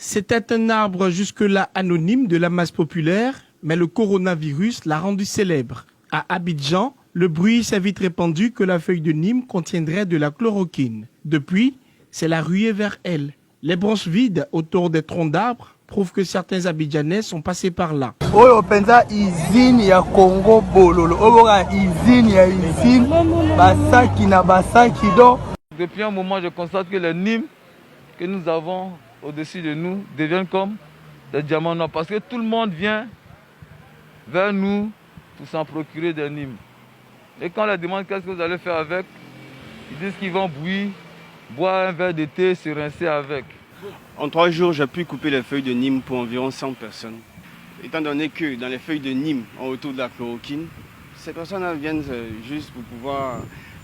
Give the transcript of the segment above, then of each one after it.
C'était un arbre jusque-là anonyme de la masse populaire, mais le coronavirus l'a rendu célèbre. À Abidjan, le bruit s'est vite répandu que la feuille de Nîmes contiendrait de la chloroquine. Depuis, c'est la ruée vers elle. Les branches vides autour des troncs d'arbres prouvent que certains Abidjanais sont passés par là. Depuis un moment, je constate que les Nîmes que nous avons au-dessus de nous deviennent comme des diamants noirs parce que tout le monde vient vers nous pour s'en procurer des Nîmes. Et quand on leur demande qu'est-ce que vous allez faire avec, ils disent qu'ils vont bouillir, boire un verre de thé, se rincer avec. En 3 jours, j'ai pu couper les feuilles de Nîmes pour environ 100 personnes. Étant donné que dans les feuilles de Nîmes, on retrouve de la chloroquine, ces personnes viennent juste pour pouvoir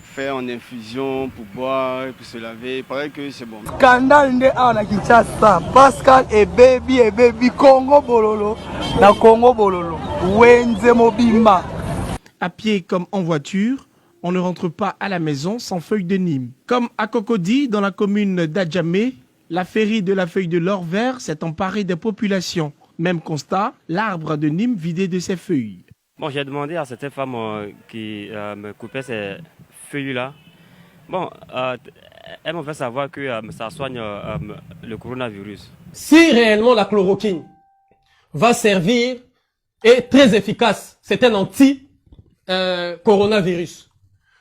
faire en infusion, pour boire, pour se laver. Il paraît que c'est bon. Scandale na Kinshasa, Pascal et baby Congo Bololo, na Congo Bololo, Wenze Mobimba. À pied comme en voiture, on ne rentre pas à la maison sans feuille de Nîmes. Comme à Cocody, dans la commune d'Adjamé, la féerie de la feuille de l'or vert s'est emparée des populations. Même constat, l'arbre de Nîmes vidé de ses feuilles. Bon, j'ai demandé à cette femme qui me coupait ces feuilles-là. Bon, elle m'a fait savoir que ça soigne le coronavirus. Si réellement la chloroquine va servir et est très efficace, c'est un anti-coronavirus.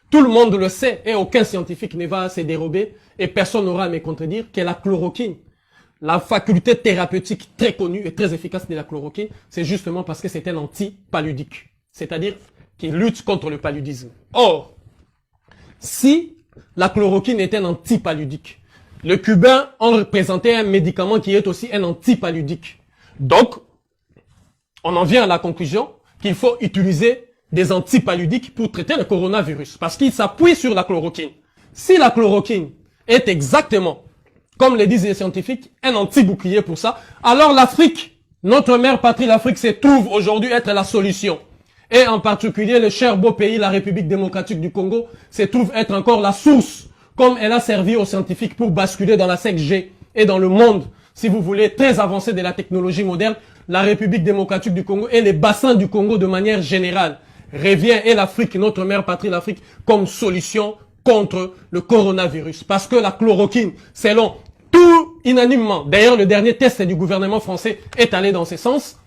Tout le monde le sait et aucun scientifique ne va se dérober et personne n'aura à me contredire que la chloroquine, la faculté thérapeutique très connue et très efficace de la chloroquine, c'est justement parce que c'est un anti-paludique. C'est-à-dire qu'il lutte contre le paludisme. Or, si la chloroquine est un anti-paludique, les Cubains ont représenté un médicament qui est aussi un anti-paludique. Donc, on en vient à la conclusion qu'il faut utiliser des antipaludiques pour traiter le coronavirus, parce qu'il s'appuie sur la chloroquine. Si la chloroquine est exactement, comme le disent les scientifiques, un anti-bouclier pour ça, alors l'Afrique, notre mère patrie, l'Afrique, se trouve aujourd'hui être la solution. Et en particulier, le cher beau pays, la République démocratique du Congo, se trouve être encore la source, comme elle a servi aux scientifiques pour basculer dans la 5G et dans le monde, si vous voulez, très avancé de la technologie moderne, la République démocratique du Congo et les bassins du Congo de manière générale revient et l'Afrique, notre mère patrie, l'Afrique, comme solution contre le coronavirus. Parce que la chloroquine, selon tout unanimement, d'ailleurs le dernier test du gouvernement français est allé dans ce sens,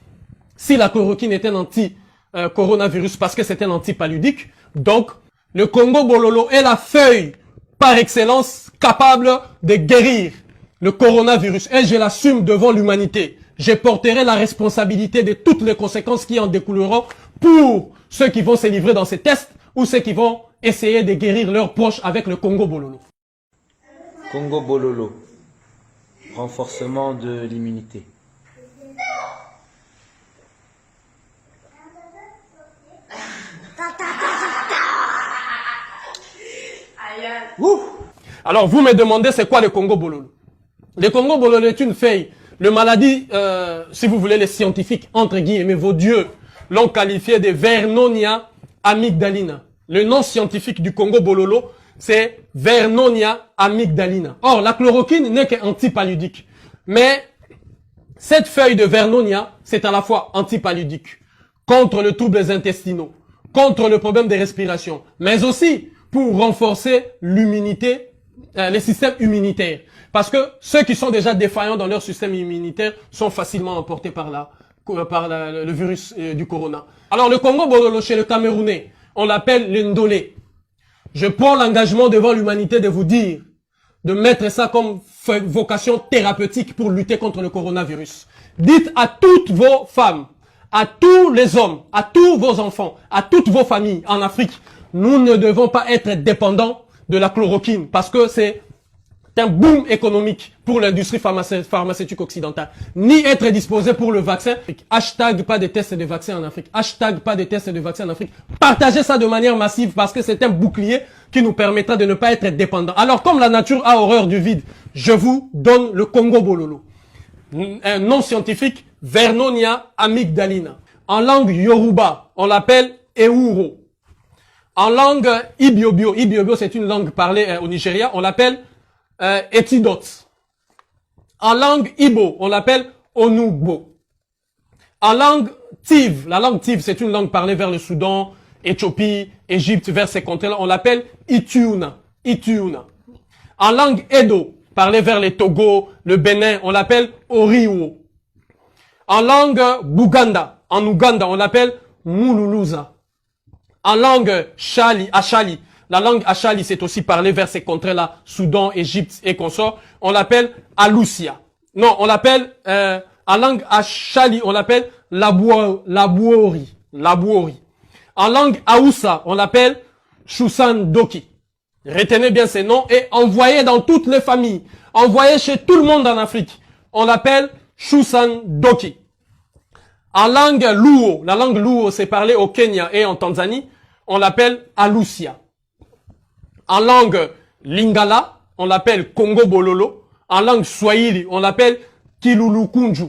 si la chloroquine est un anti-coronavirus parce que c'est un anti-paludique, donc le Congo Bololo est la feuille par excellence capable de guérir le coronavirus. Et je l'assume devant l'humanité. Je porterai la responsabilité de toutes les conséquences qui en découleront pour ceux qui vont se livrer dans ces tests ou ceux qui vont essayer de guérir leurs proches avec le Congo Bololo. Congo Bololo, renforcement de l'immunité. Alors vous me demandez c'est quoi le Congo Bololo? Le Congo Bololo est une feuille. Le maladie, si vous voulez, les scientifiques, entre guillemets, vos dieux, l'ont qualifié de Vernonia amygdalina. Le nom scientifique du Congo Bololo, c'est Vernonia amygdalina. Or, la chloroquine n'est qu'antipaludique. Mais cette feuille de Vernonia, c'est à la fois antipaludique, contre les troubles intestinaux, contre le problème de respiration, mais aussi pour renforcer l'immunité, les systèmes immunitaires. Parce que ceux qui sont déjà défaillants dans leur système immunitaire sont facilement emportés par le virus du corona. Alors le Congo Bololo chez le Camerounais, on l'appelle l'Indolé. Je prends l'engagement devant l'humanité de vous dire, de mettre ça comme vocation thérapeutique pour lutter contre le coronavirus. Dites à toutes vos femmes, à tous les hommes, à tous vos enfants, à toutes vos familles en Afrique, nous ne devons pas être dépendants de la chloroquine parce que c'est un boom économique pour l'industrie pharmaceutique occidentale, ni être disposé pour le vaccin. Hashtag pas de tests de vaccins en Afrique. Hashtag pas de tests de vaccins en Afrique. Partagez ça de manière massive parce que c'est un bouclier qui nous permettra de ne pas être dépendants. Alors comme la nature a horreur du vide, je vous donne le Congo Bololo. Un nom scientifique, Vernonia amygdalina. En langue Yoruba, on l'appelle Euro. En langue Ibiobio, Ibiobio c'est une langue parlée au Nigeria, on l'appelle Etidote. En langue Ibo, on l'appelle Onugbo. En langue Tiv, la langue Tiv, c'est une langue parlée vers le Soudan, Éthiopie, Égypte, vers ces contrées-là, on l'appelle Itiuna. Itiuna. En langue Edo, parlée vers les Togo, le Bénin, on l'appelle Oriwo. En langue Buganda, en Ouganda, on l'appelle Mululuza. En langue Ashali, la langue Ashali, c'est aussi parlé vers ces contrées-là, Soudan, Égypte et consorts, on l'appelle Alusia. Non, on l'appelle, en langue Ashali, on l'appelle Labouori. En langue Aoussa, on l'appelle Doki. Retenez bien ces noms et envoyez dans toutes les familles, envoyez chez tout le monde en Afrique. On l'appelle Doki. En langue Luo, la langue Luo, c'est parlé au Kenya et en Tanzanie, on l'appelle Alusia. En langue Lingala, on l'appelle Congo Bololo. En langue Swahili, on l'appelle Kilulukunju.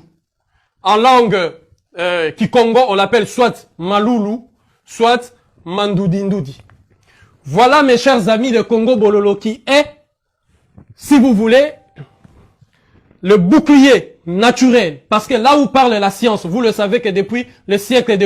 En langue Kikongo, on l'appelle soit Malulu, soit Mandudindudi. Voilà, mes chers amis de Congo Bololo, qui est, si vous voulez, le bouclier naturel. Parce que là où parle la science, vous le savez que depuis le siècle de